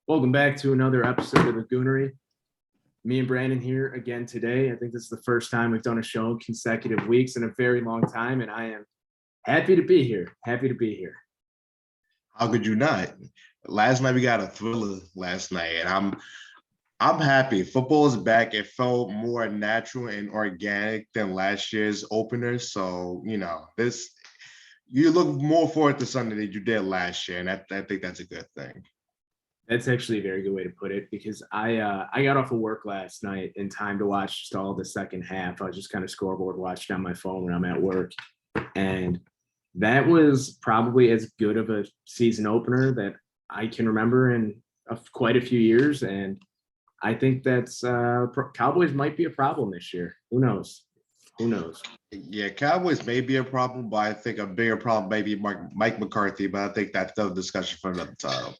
Welcome back to another episode of the Goonery. Me and Brandon here again today. I think this is the first time we've done a show in consecutive weeks in a very long time, and I am happy to be here. How could you not? Last night we got a thriller last night, and I'm happy. Football is back. It felt more natural and organic than last year's opener. So, you look more forward to Sunday than you did last year, and I think that's a good thing. That's actually a very good way to put it, because I got off of work last night in time to watch just all the second half. I was just kind of scoreboard watching on my phone when I'm at work, and that was probably as good of a season opener that I can remember in quite a few years. And I think that's Cowboys might be a problem this year. Who knows? Yeah, Cowboys may be a problem, but I think a bigger problem may be Mike McCarthy. But I think that's another discussion for another time.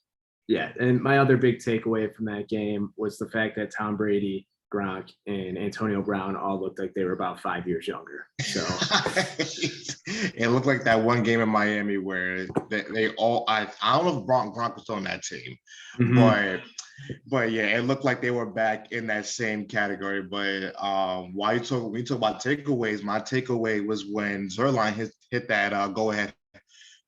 Yeah, and my other big takeaway from that game was the fact that Tom Brady, Gronk, and Antonio Brown all looked like they were about 5 years younger. So it looked like that one game in Miami where they all I don't know if Gronk was on that team, but yeah, it looked like they were back in that same category. But when you talk about takeaways, my takeaway was when Zerline hit that go ahead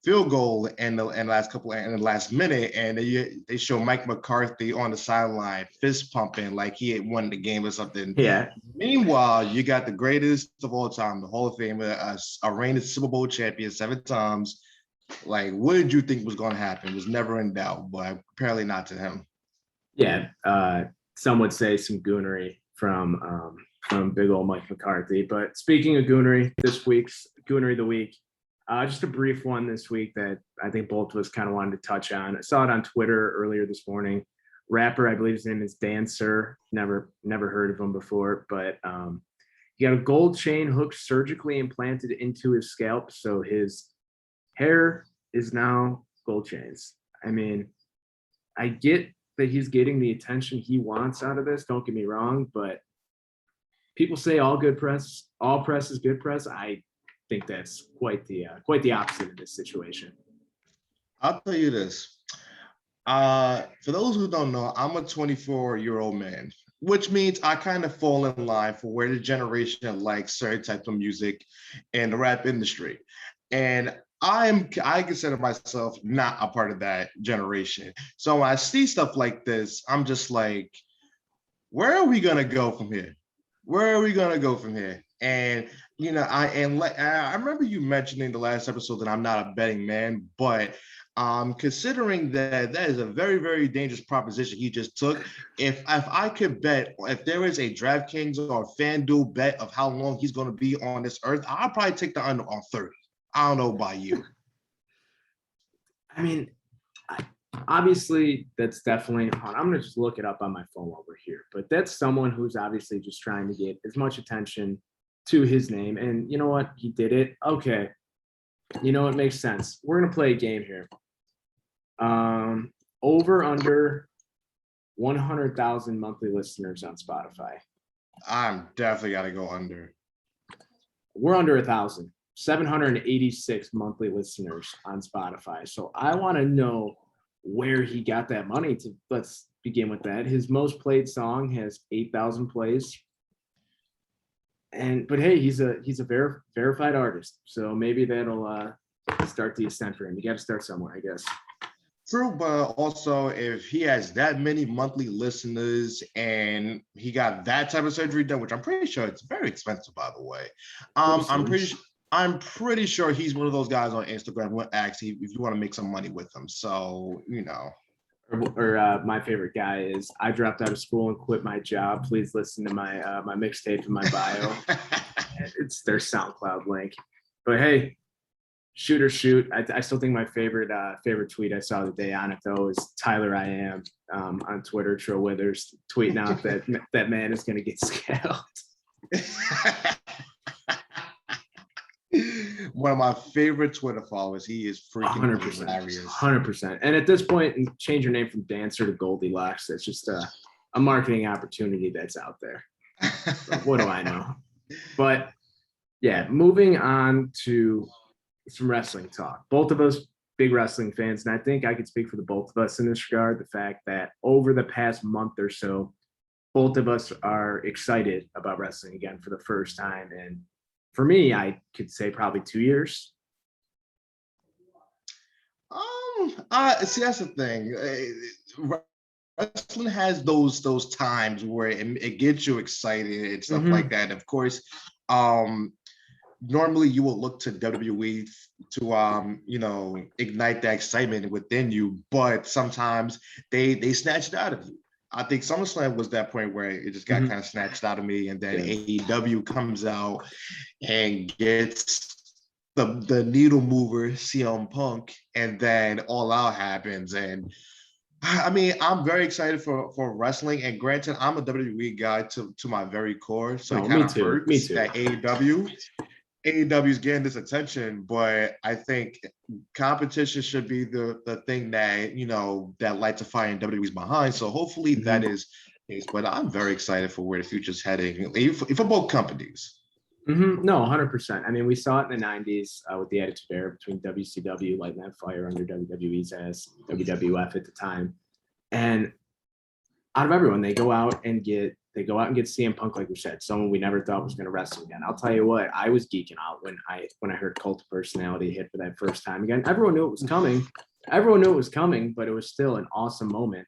field goal in the last minute, and they show Mike McCarthy on the sideline fist pumping like he had won the game or something. Yeah. Meanwhile, you got the greatest of all time, the Hall of Famer, a reigning Super Bowl champion 7 times. Like, what did you think was going to happen? It was never in doubt, but apparently not to him. Yeah, some would say some goonery from big old Mike McCarthy. But speaking of goonery, this week's Goonery of the Week. Just a brief one this week that I think both of us kind of wanted to touch on. I saw it on Twitter earlier this morning. Rapper, I believe his name is Dancer. Never heard of him before, but he got a gold chain hook surgically implanted into his scalp, so his hair is now gold chains. I mean, I get that he's getting the attention he wants out of this. Don't get me wrong, but people say all press is good press. I think that's quite the opposite of this situation. I'll tell you this. For those who don't know, I'm a 24-year-old man, which means I kind of fall in line for where the generation likes certain types of music in the rap industry. And I consider myself not a part of that generation. So when I see stuff like this, I'm just like, where are we gonna go from here? And I remember you mentioning the last episode that I'm not a betting man, but considering that is a very, very dangerous proposition he just took. If I could bet, if there is a DraftKings or FanDuel bet of how long he's going to be on this earth, I'll probably take the under on 30. I don't know about you. I mean, obviously, that's definitely – I'm going to just look it up on my phone while we're here. But that's someone who's obviously just trying to get as much attention to his name. And you know what? He did it. Okay. You know, it makes sense. We're going to play a game here. Over under 100,000 monthly listeners on Spotify. I'm definitely got to go under. We're under 1,000. 786 monthly listeners on Spotify. So I want to know where he got that money to. Let's begin with that. His most played song has 8,000 plays. But hey, he's a verified artist. So maybe that'll start the ascent for him. You got to start somewhere, I guess. True, but also if he has that many monthly listeners and he got that type of surgery done, which I'm pretty sure it's very expensive, by the way. I'm pretty sure he's one of those guys on Instagram who asks if you want to make some money with him. So, Or my favorite guy is, I dropped out of school and quit my job. Please listen to my mixtape in my bio. It's their SoundCloud link. But hey, shoot or shoot. I still think my favorite tweet I saw the day on it though is Tyler I Am on Twitter. Trill Withers tweeting out that man is going to get scaled. One of my favorite Twitter followers. He is freaking 100%, hilarious. 100%. And at this point, change your name from Dancer to Goldilocks. It's just a marketing opportunity that's out there. What do I know? But yeah, moving on to some wrestling talk. Both of us big wrestling fans, and I think I could speak for the both of us in this regard. The fact that over the past month or so, both of us are excited about wrestling again for the first time. And for me, I could say probably 2 years. See, that's the thing. Wrestling has those times where it gets you excited and stuff like that. Of course, normally you will look to WWE to ignite that excitement within you, but sometimes they snatch it out of you. I think SummerSlam was that point where it just got kind of snatched out of me, and then AEW comes out and gets the needle mover CM Punk, and then All Out happens. And I mean, I'm very excited for wrestling. And granted, I'm a WWE guy to my very core, so it kind of hurts that AEW is getting this attention. But I think competition should be the thing that that lights a fire in WWE's behind. So hopefully that is. But I'm very excited for where the future's heading, for both companies. No, 100%. I mean, we saw it in the 90s with the Attitude Era between WCW, lighting that fire under WWE's ass, WWF at the time. And out of everyone, they go out and get CM Punk, like we said, someone we never thought was going to wrestle again. I'll tell you what, I was geeking out when I heard Cult of Personality hit for that first time again. Everyone knew it was coming. But it was still an awesome moment.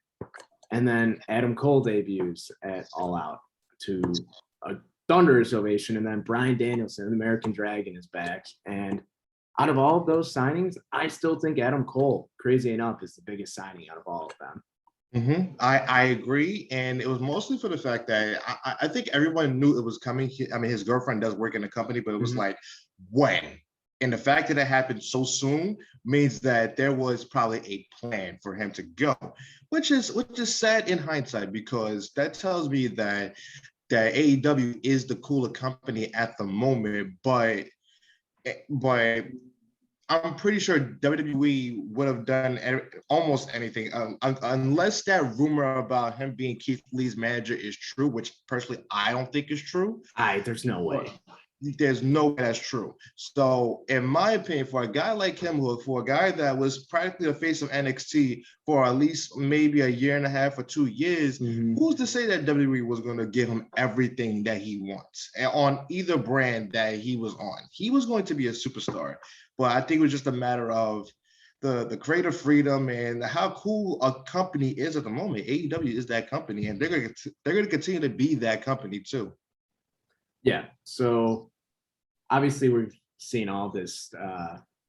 And then Adam Cole debuts at All Out to a thunderous ovation, and then Bryan Danielson, the American Dragon, is back. And out of all of those signings, I still think Adam Cole, crazy enough, is the biggest signing out of all of them. I agree, and it was mostly for the fact that I think everyone knew it was coming. I mean, his girlfriend does work in the company, but it was like, when? And the fact that it happened so soon means that there was probably a plan for him to go, which is sad in hindsight, because that tells me that AEW is the cooler company at the moment, but I'm pretty sure WWE would have done almost anything, unless that rumor about him being Keith Lee's manager is true, which personally I don't think is true. There's no way. There's no way that's true. So, in my opinion, for a guy like him, for a guy that was practically the face of NXT for at least maybe a year and a half or 2 years, who's to say that WWE was going to give him everything that he wants on either brand that he was on? He was going to be a superstar, but I think it was just a matter of the creative freedom and how cool a company is at the moment. AEW is that company, and they're going to continue to be that company too. Yeah. So obviously we've seen all this,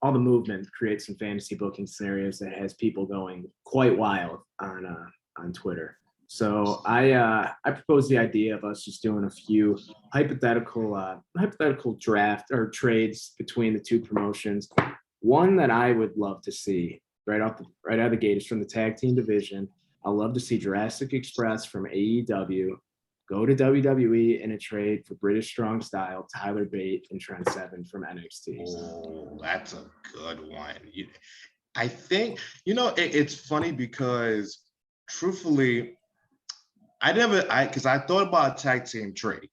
all the movement create some fantasy booking scenarios that has people going quite wild on Twitter. So I proposed the idea of us just doing a few hypothetical draft or trades between the two promotions. One that I would love to see right out of the gate is from the tag team division. I'd love to see Jurassic Express from AEW go to WWE in a trade for British Strong Style, Tyler Bate, and Trent Seven from NXT. Oh, that's a good one. I think, it's funny because truthfully, because I thought about a tag team trade.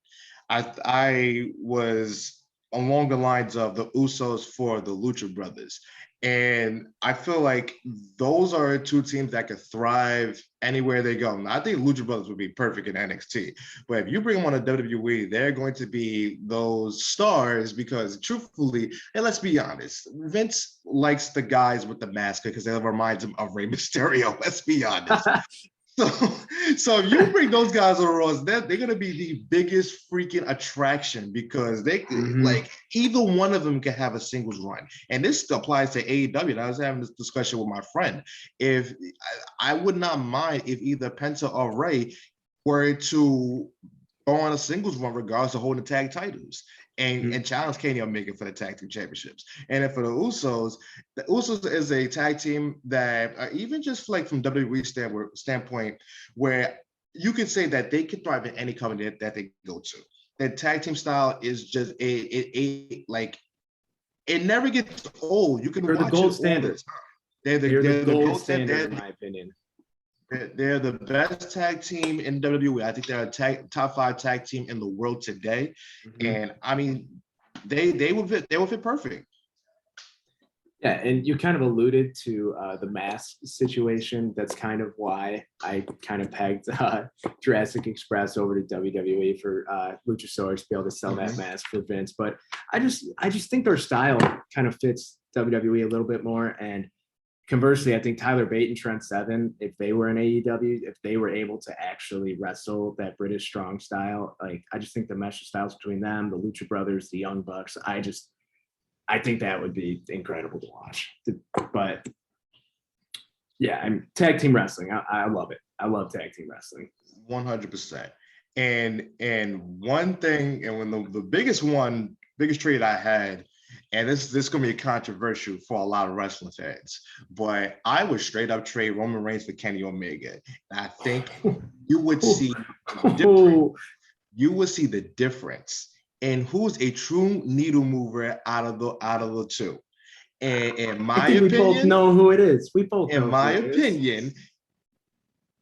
I was along the lines of the Usos for the Lucha Brothers. And I feel like those are two teams that could thrive anywhere they go. Now, I think Lucha Brothers would be perfect in NXT. But if you bring them on a WWE, they're going to be those stars because, truthfully, and let's be honest, Vince likes the guys with the mask because it reminds him of Rey Mysterio. Let's be honest. So if you bring those guys on the Raws, they're going to be the biggest freaking attraction because they like either one of them can have a singles run. And this applies to AEW. And I was having this discussion with my friend. If I would not mind if either Penta or Ray were to go on a singles run regardless of holding tag titles and challenge Kenny Omega for the tag team championships. And then for the Usos is a tag team that even just like from WWE standpoint, where you can say that they can thrive in any company that they go to. Their tag team style is just it never gets old. You can watch the gold standard. They're the gold standard, in my opinion. They're the best tag team in WWE. I think they're a top 5 tag team in the world today. And I mean, they would fit perfect. Yeah, and you kind of alluded to the mask situation. That's kind of why I kind of pegged Jurassic Express over to WWE for Luchasaurus to be able to sell that mask for Vince. But I just think their style kind of fits WWE a little bit more. And conversely, I think Tyler Bate and Trent Seven, if they were in AEW, if they were able to actually wrestle that British strong style, like I just think the mesh of styles between them, the Lucha Brothers, the Young Bucks, I think that would be incredible to watch. But yeah, I'm tag team wrestling. I love it. I love tag team wrestling. 100%. And one thing, and when the biggest trade I had, and this is gonna be controversial for a lot of wrestling fans, but I would straight up trade Roman Reigns for Kenny Omega. And I think you would see the difference in who's a true needle mover out of the two. And in my opinion, we both know who it is. In my opinion,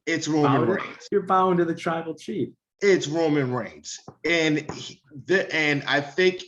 it's Roman Reigns. You're bowing to the tribal chief. It's Roman Reigns, and I think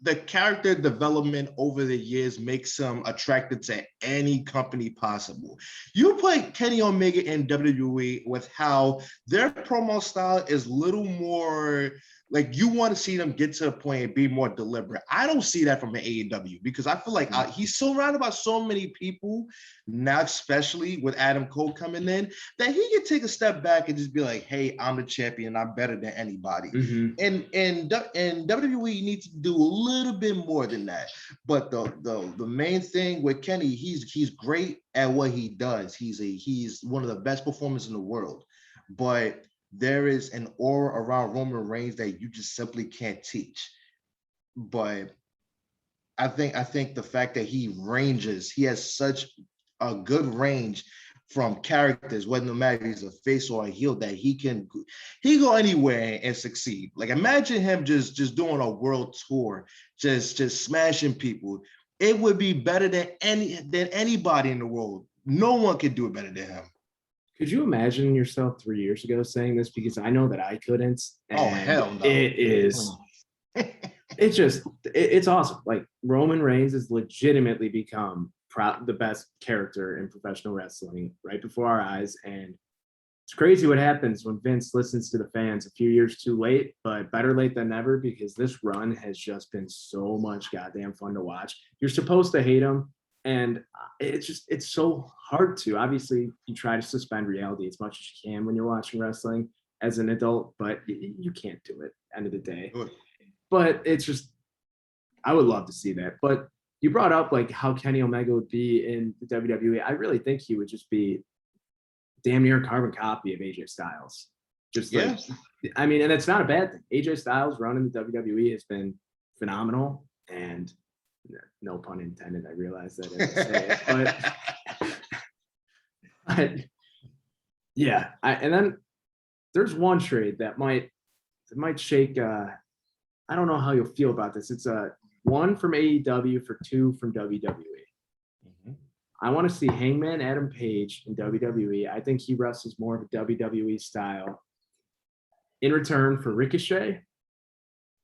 the character development over the years makes him attracted to any company possible. You put Kenny Omega in WWE with how their promo style is little more like you want to see them get to the point and be more deliberate. I don't see that from an AEW because I feel like he's surrounded by so many people now, especially with Adam Cole coming in, that he can take a step back and just be like, hey, I'm the champion. I'm better than anybody. And WWE needs to do a little bit more than that. But the main thing with Kenny, he's great at what he does. He's one of the best performers in the world. But there is an aura around Roman Reigns that you just simply can't teach. But I think the fact that he has such a good range from characters, whether no matter he's a face or a heel, that he go anywhere and succeed. Like imagine him just doing a world tour, just smashing people. It would be better than anybody in the world. No one could do it better than him. Could you imagine yourself 3 years ago saying this? Because I know that I couldn't. Oh, hell no. It is. It's awesome. Like Roman Reigns has legitimately become the best character in professional wrestling right before our eyes. And it's crazy what happens when Vince listens to the fans a few years too late, but better late than never, because this run has just been so much goddamn fun to watch. You're supposed to hate him. And it's so hard to. Obviously, you try to suspend reality as much as you can when you're watching wrestling as an adult, but you can't do it end of the day. But it's just, I would love to see that. But you brought up like how Kenny Omega would be in the WWE. I really think he would just be damn near a carbon copy of AJ Styles. I mean, and it's not a bad thing. AJ Styles running the WWE has been phenomenal, and no pun intended. I realize that I say it, but yeah. And then there's one trade that might shake. I don't know how you'll feel about this. It's one from AEW for two from WWE. I want to see Hangman Adam Page in WWE. I think he wrestles more of a WWE style. In return for Ricochet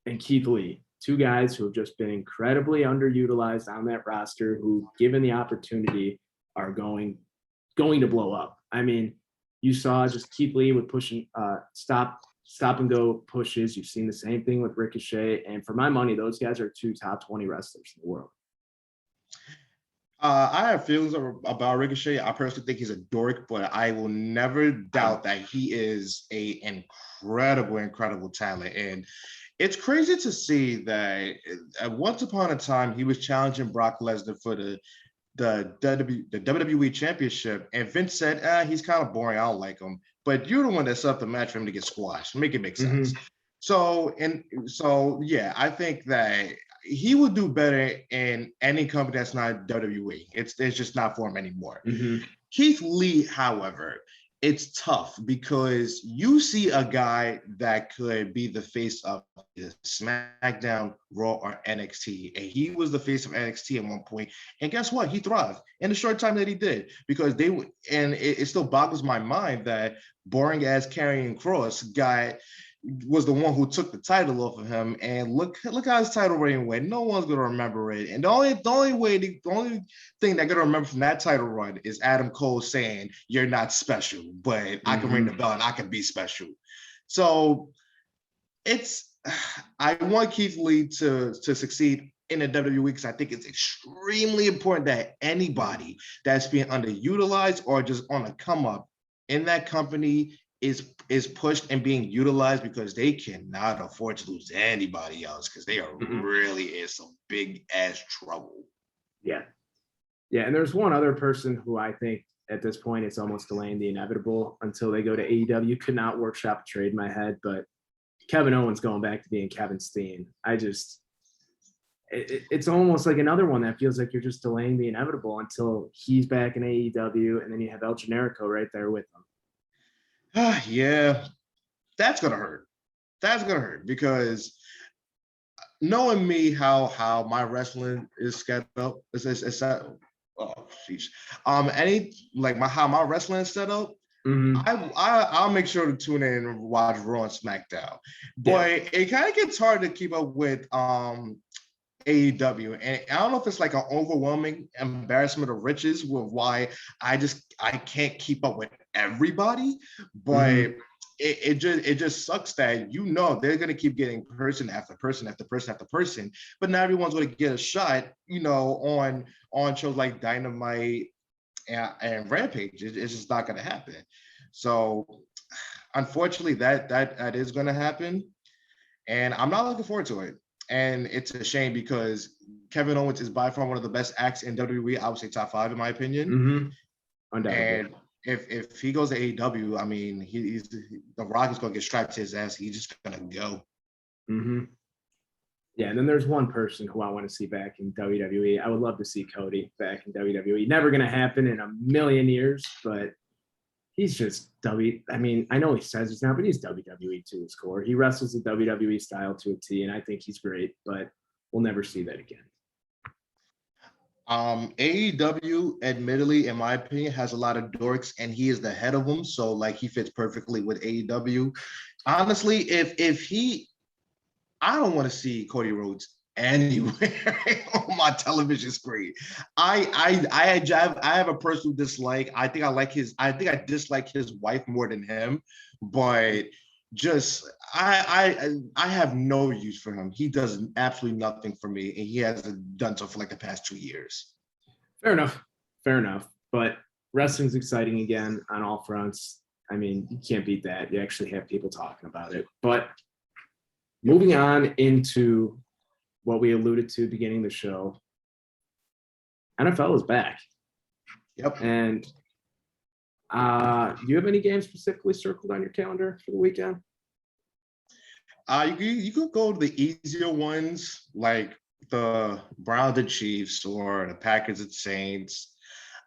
and Keith Lee. Two guys who have just been incredibly underutilized on that roster, who, given the opportunity, are going to blow up. I mean, you saw just Keith Lee with pushing stop and go pushes. You've seen the same thing with Ricochet. And for my money, those guys are two top 20 wrestlers in the world. I have feelings about Ricochet. I personally think he's a dork, but I will never doubt that he is a incredible talent. And it's crazy to see that once upon a time he was challenging Brock Lesnar for the WWE Championship, and Vince said, he's kind of boring. I don't like him. But you're the one that set up the match for him to get squashed. Make it make sense. So yeah, I think that he would do better in any company that's not WWE. It's just not for him anymore. Keith Lee, however, it's tough because you see a guy that could be the face of SmackDown, Raw, or NXT. And he was the face of NXT at one point. And guess what? He thrived in the short time that he did, because it still boggles my mind that boring ass Karrion Kross got was the one who took the title off of him. And look how his title reign went. No one's gonna remember it. And the only thing they're gonna remember from that title run is Adam Cole saying, "You're not special, but I can ring the bell and I can be special." So I want Keith Lee to succeed in the WWE because I think it's extremely important that anybody that's being underutilized or just on a come up in that company is pushed and being utilized, because they cannot afford to lose anybody else, because they are really in some big ass trouble. Yeah. And there's one other person who I think at this point it's almost delaying the inevitable until they go to AEW. Could not workshop a trade in my head, but Kevin Owens going back to being Kevin Steen. It's almost like another one that feels like you're just delaying the inevitable until he's back in AEW, and then you have El Generico right there with him. Yeah, that's gonna hurt. That's gonna hurt, because knowing me, how my wrestling is set up, how my wrestling is set up. I'll make sure to tune in and watch Raw and SmackDown, but it kind of gets hard to keep up with AEW, and I don't know if it's like an overwhelming embarrassment of riches with why I can't keep up with everybody, but it just sucks that they're gonna keep getting person after person after person after person, but not everyone's gonna get a shot, on shows like Dynamite and Rampage. It's just not gonna happen. So unfortunately, that is gonna happen, and I'm not looking forward to it. And it's a shame, because Kevin Owens is by far one of the best acts in WWE. I would say top 5 in my opinion. And if he goes to AEW, I mean, the Rock is going to get strapped to his ass. He's just going to go. Yeah, and then there's one person who I want to see back in WWE. I would love to see Cody back in WWE. Never going to happen in a million years, but he's just I mean, I know he says he's not, but he's WWE to his core. He wrestles the WWE style to a T, and I think he's great, but we'll never see that again. AEW, admittedly, in my opinion, has a lot of dorks, and he is the head of them. So, like, he fits perfectly with AEW. Honestly, I don't want to see Cody Rhodes anywhere on my television screen. I have a personal dislike. I think I dislike his wife more than him, but just I have no use for him. He does absolutely nothing for me, and he hasn't done so for like the past 2 years. Fair enough. But wrestling's exciting again on all fronts. I mean, you can't beat that. You actually have people talking about it. But moving on into what we alluded to beginning the show, NFL is back. Yep. And do you have any games specifically circled on your calendar for the weekend? You could go to the easier ones, like the Browns and Chiefs or the Packers and Saints.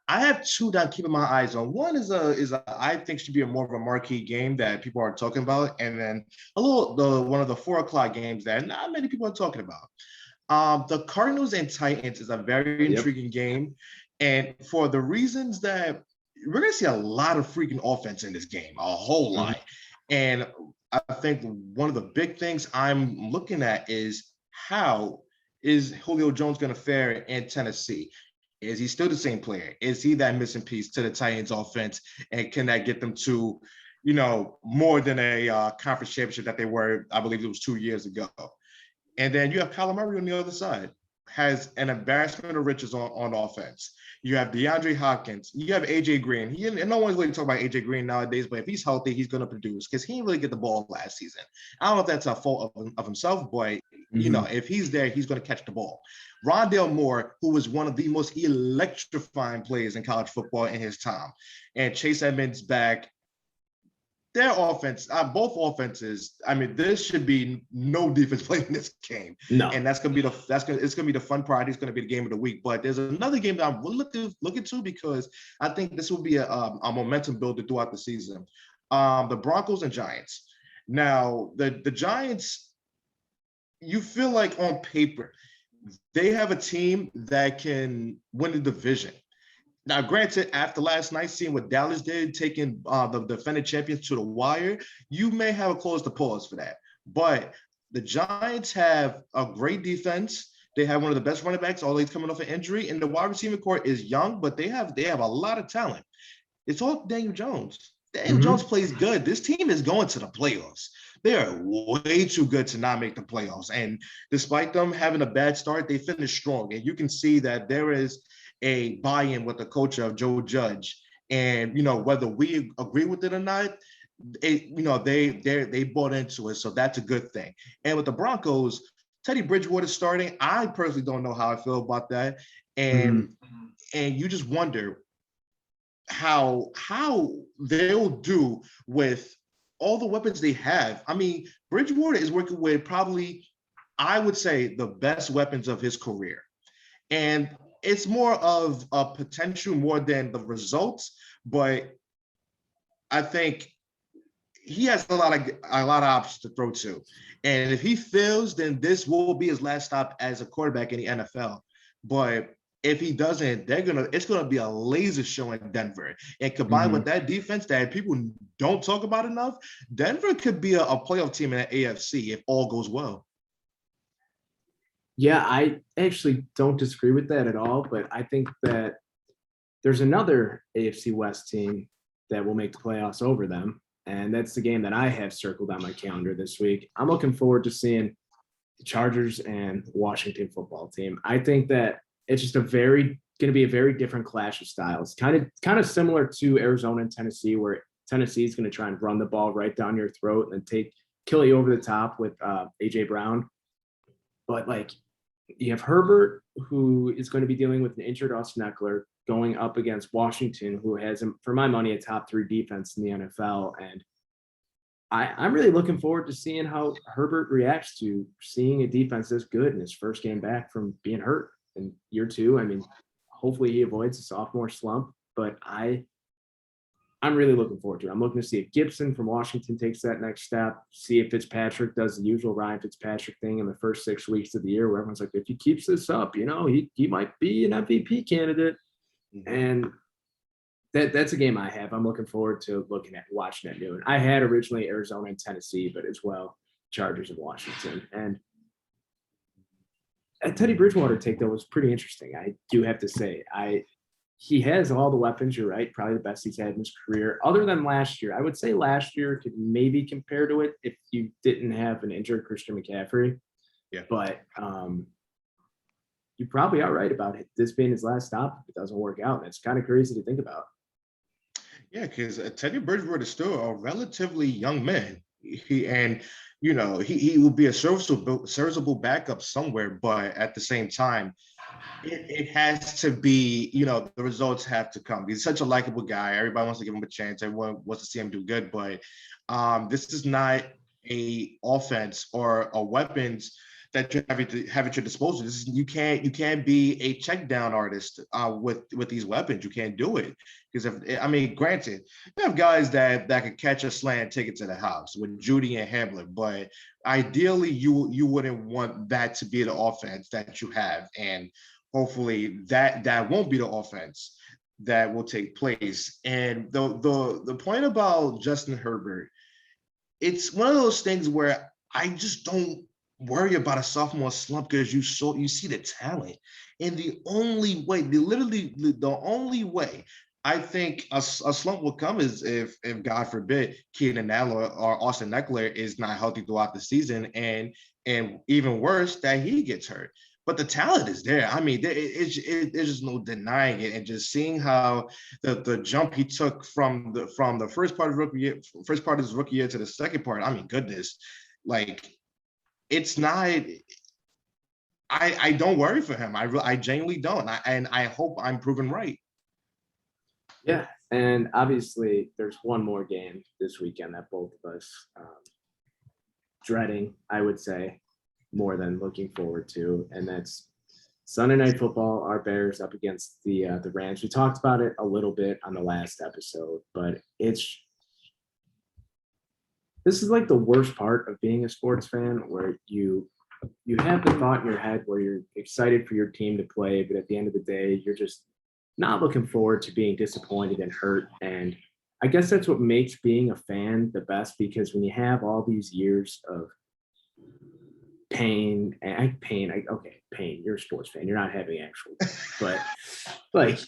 I have 2 that I'm keeping my eyes on. One is I think should be more of a marquee game that people are talking about, and then one of the 4:00 games that not many people are talking about. The Cardinals and Titans is a very intriguing game, and for the reasons that we're going to see a lot of freaking offense in this game, a whole lot. And I think one of the big things I'm looking at is, how is Julio Jones going to fare in Tennessee? Is he still the same player? Is he that missing piece to the Titans offense? And can that get them to, more than a conference championship that they were, I believe it was 2 years ago? And then you have Kyler Murray on the other side, has an embarrassment of riches on offense. You have DeAndre Hopkins. You have AJ Green. And no one's really talking about AJ Green nowadays, but if he's healthy, he's going to produce, because he didn't really get the ball last season. I don't know if that's a fault of himself, but if he's there, he's going to catch the ball. Rondale Moore, who was one of the most electrifying players in college football in his time, and Chase Edmonds back. Their offense, both offenses. I mean, there should be no defense playing in this game. No, and it's gonna be the fun part. It's gonna be the game of the week. But there's another game that I'm looking to, because I think this will be a momentum builder throughout the season. The Broncos and Giants. Now, the Giants, you feel like on paper they have a team that can win the division. Now, granted, after last night, seeing what Dallas did, taking the defending champions to the wire, you may have a cause to pause for that. But the Giants have a great defense. They have one of the best running backs, always coming off an injury, and the wide receiver core is young, but they have a lot of talent. It's all Daniel Jones. Daniel Jones plays good. This team is going to the playoffs. They are way too good to not make the playoffs. And despite them having a bad start, they finished strong. And you can see that there is a buy-in with the culture of Joe Judge. And, whether we agree with it or not, they bought into it. So that's a good thing. And with the Broncos, Teddy Bridgewater starting, I personally don't know how I feel about that. And you just wonder how they'll do with all the weapons they have. I mean, Bridgewater is working with probably, I would say, the best weapons of his career. And it's more of a potential more than the results, but I think he has a lot of options to throw to. And if he fails, then this will be his last stop as a quarterback in the NFL. But if he doesn't, it's gonna be a laser show in Denver. And combined with that defense that people don't talk about enough, Denver could be a playoff team in the AFC if all goes well. Yeah, I actually don't disagree with that at all, but I think that there's another AFC West team that will make the playoffs over them, and that's the game that I have circled on my calendar this week. I'm looking forward to seeing the Chargers and Washington football team. I think that it's just going to be a very different clash of styles, kind of similar to Arizona and Tennessee, where Tennessee is going to try and run the ball right down your throat and kill you over the top with AJ Brown. But you have Herbert, who is going to be dealing with an injured Austin Eckler, going up against Washington, who has, for my money, a top 3 defense in the NFL. And I'm really looking forward to seeing how Herbert reacts to seeing a defense this good in his first game back from being hurt in year 2. I mean, hopefully he avoids a sophomore slump, but I'm really looking forward to it. I'm looking to see if Gibson from Washington takes that next step, see if Fitzpatrick does the usual Ryan Fitzpatrick thing in the first 6 weeks of the year, where everyone's like, if he keeps this up, he might be an MVP candidate. And that's a game I have. I'm looking forward to watching at noon. I had originally Arizona and Tennessee, but as well, Chargers and Washington. And Teddy Bridgewater take, though, was pretty interesting. I do have to say, he has all the weapons. You're right. Probably the best he's had in his career, other than last year. I would say last year could maybe compare to it if you didn't have an injured Christian McCaffrey. Yeah. But you probably are right about this being his last stop if it doesn't work out. That's kind of crazy to think about. Yeah, because Teddy Bridgewater is still a relatively young man. He will be a serviceable backup somewhere, but at the same time, it has to be, the results have to come. He's such a likable guy. Everybody wants to give him a chance. Everyone wants to see him do good, but this is not a offense or a weapons that you have at your disposal. You can't be a check down artist with these weapons. You can't do it because granted, you have guys that can catch a slant, take it to the house with Judy and Hamlin, but ideally you wouldn't want that to be the offense that you have, and hopefully that won't be the offense that will take place. And the point about Justin Herbert, it's one of those things where I just don't worry about a sophomore slump because you see the talent. And the only way I think a slump will come is if God forbid Keenan Allen or Austin Eckler is not healthy throughout the season, and even worse that he gets hurt. But the talent is there. I mean, there's just no denying it, and just seeing how the jump he took from the first part of his rookie year to the second part. I mean, goodness, it's not. I don't worry for him. I genuinely don't, and I hope I'm proven right. Yeah, and obviously there's one more game this weekend that both of us dreading, I would say, more than looking forward to, and that's Sunday Night Football. Our Bears up against the Rams. We talked about it a little bit on the last episode, but this is like the worst part of being a sports fan, where you have the thought in your head where you're excited for your team to play, but at the end of the day, you're just not looking forward to being disappointed and hurt. And I guess that's what makes being a fan the best, because when you have all these years of pain, pain, you're a sports fan, you're not having actual pain, but like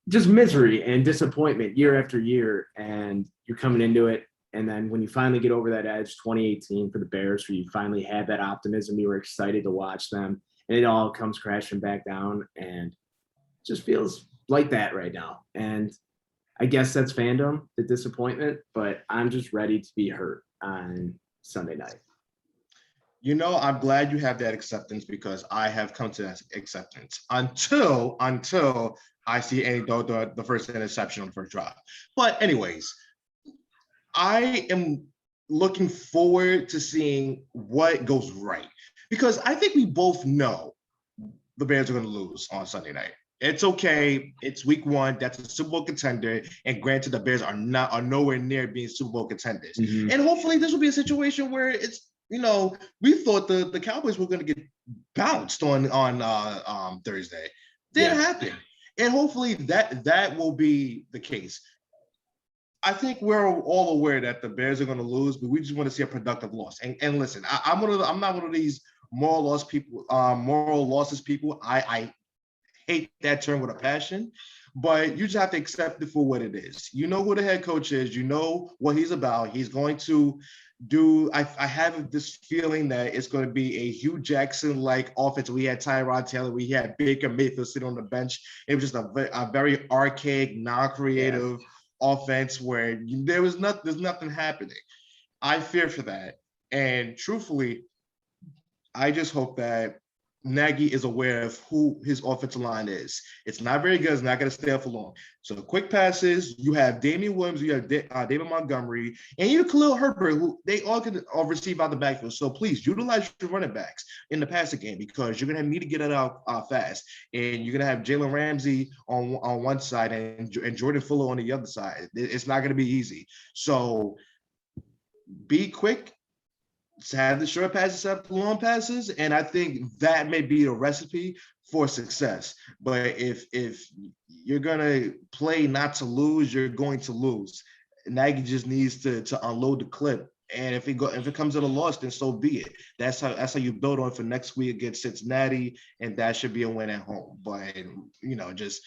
just misery and disappointment year after year, and you're coming into it. And then when you finally get over that edge, 2018 for the Bears, where you finally had that optimism, you were excited to watch them, and it all comes crashing back down, and it just feels like that right now. And I guess that's fandom, the disappointment, but I'm just ready to be hurt on Sunday night. I'm glad you have that acceptance, because I have come to that acceptance until I see the first interception on the first drive. But anyways, I am looking forward to seeing what goes right, because I think we both know the Bears are going to lose on Sunday night. It's okay. It's week 1. That's a Super Bowl contender. And granted, the Bears are nowhere near being Super Bowl contenders. Mm-hmm. And hopefully this will be a situation where it's, we thought the Cowboys were going to get bounced on Thursday. Didn't happen. And hopefully that will be the case. I think we're all aware that the Bears are going to lose, but we just want to see a productive loss. And listen, I'm not one of these moral losses people. I hate that term with a passion, but you just have to accept it for what it is. You know who the head coach is. You know what he's about. He's going to do. I have this feeling that it's going to be a Hugh Jackson-like offense. We had Tyrod Taylor. We had Baker Mayfield sitting on the bench. It was just a very archaic, non-creative offense where there's nothing happening. I fear for that. And truthfully, I just hope that Nagy is aware of who his offensive line is. It's not very good. It's not going to stay up for long. So the quick passes, you have Damian Williams, you have David Montgomery, and you have Khalil Herbert, who they all can receive out the backfield. So please utilize your running backs in the passing game, because you're going to need to get it out fast. And you're going to have Jalen Ramsey on one side and Jordan Fuller on the other side. It's not going to be easy. So be quick. Have the short passes, have the long passes, and I think that may be a recipe for success. But if you're gonna play not to lose, you're going to lose. Nagy just needs to unload the clip, and if it comes at a loss, then so be it. That's how you build on for next week against Cincinnati, and that should be a win at home. But just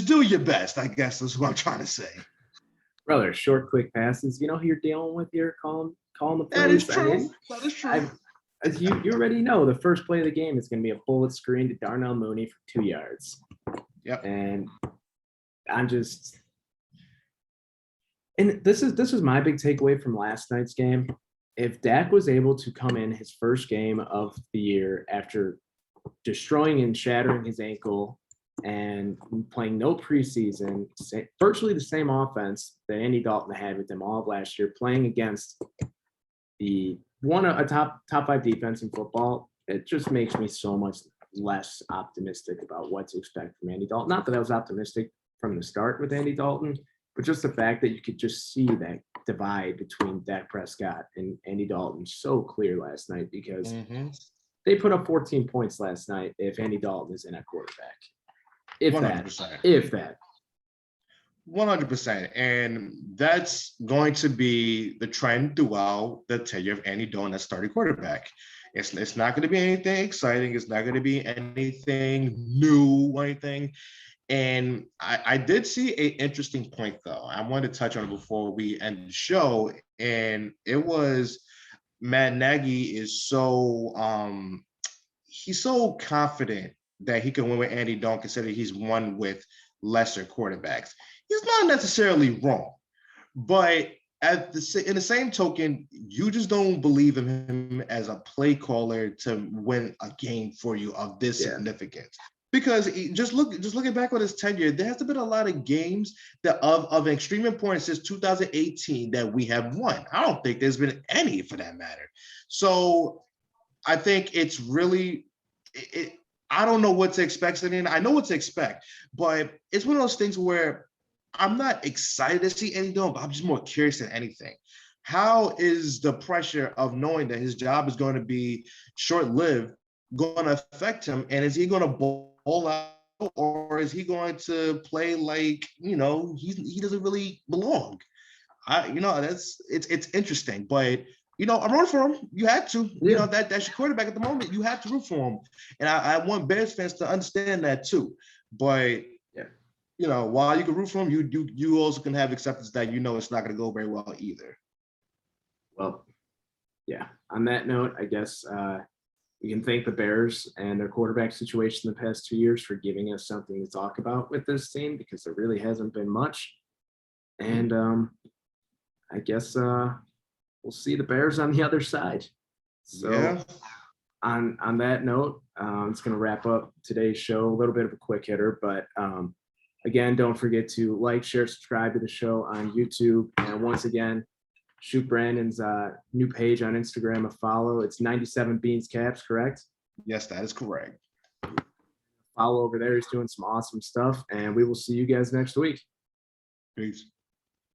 do your best. I guess that's what I'm trying to say. Brother, short, quick passes. You know who you're dealing with here, calling the plays. That is true. That is true. As you already know, the first play of the game is going to be a bullet screen to Darnell Mooney for 2 yards. Yep. And this is my big takeaway from last night's game. If Dak was able to come in his first game of the year after destroying and shattering his ankle and playing no preseason, virtually the same offense that Andy Dalton had with them all of last year, playing against a top 5 defense in football, it just makes me so much less optimistic about what to expect from Andy Dalton. Not that I was optimistic from the start with Andy Dalton, but just the fact that you could just see that divide between Dak Prescott and Andy Dalton so clear last night, because they put up 14 points last night if Andy Dalton is in at quarterback. If 100%. that. 100%. And that's going to be the trend throughout the tenure of Andy Dalton as starting quarterback. It's not going to be anything exciting. It's not going to be anything new or anything. And I did see an interesting point, though. I wanted to touch on it before we end the show. And it was Matt Nagy is he's so confident that he can win with Andy Dalton, considering he's won with lesser quarterbacks. He's not necessarily wrong, but in the same token, you just don't believe in him as a play caller to win a game for you of this significance. Because just looking back on his tenure, there has been a lot of games that of extreme importance since 2018 that we have won. I don't think there's been any, for that matter. So I think it's really I don't know what to expect. I know what to expect, but it's one of those things where I'm not excited to see Andy Dalton, but I'm just more curious than anything. How is the pressure of knowing that his job is going to be short-lived going to affect him? And is he going to bowl out or is he going to play like, he doesn't really belong? It's interesting, but I'm rooting for him. You had to, that's your quarterback at the moment. You have to root for him, and I want Bears fans to understand that too. But while you can root for him, you also can have acceptance that it's not going to go very well either. Well, yeah. On that note, I guess we can thank the Bears and their quarterback situation the past 2 years for giving us something to talk about with this team, because there really hasn't been much. And I guess we'll see the Bears on the other side. So on that note, it's going to wrap up today's show. A little bit of a quick hitter, but again, don't forget to like, share, subscribe to the show on YouTube. And once again, shoot Brandon's new page on Instagram a follow. It's 97 Beans Caps, correct? Yes, that is correct. Follow over there. He's doing some awesome stuff. And we will see you guys next week. Peace.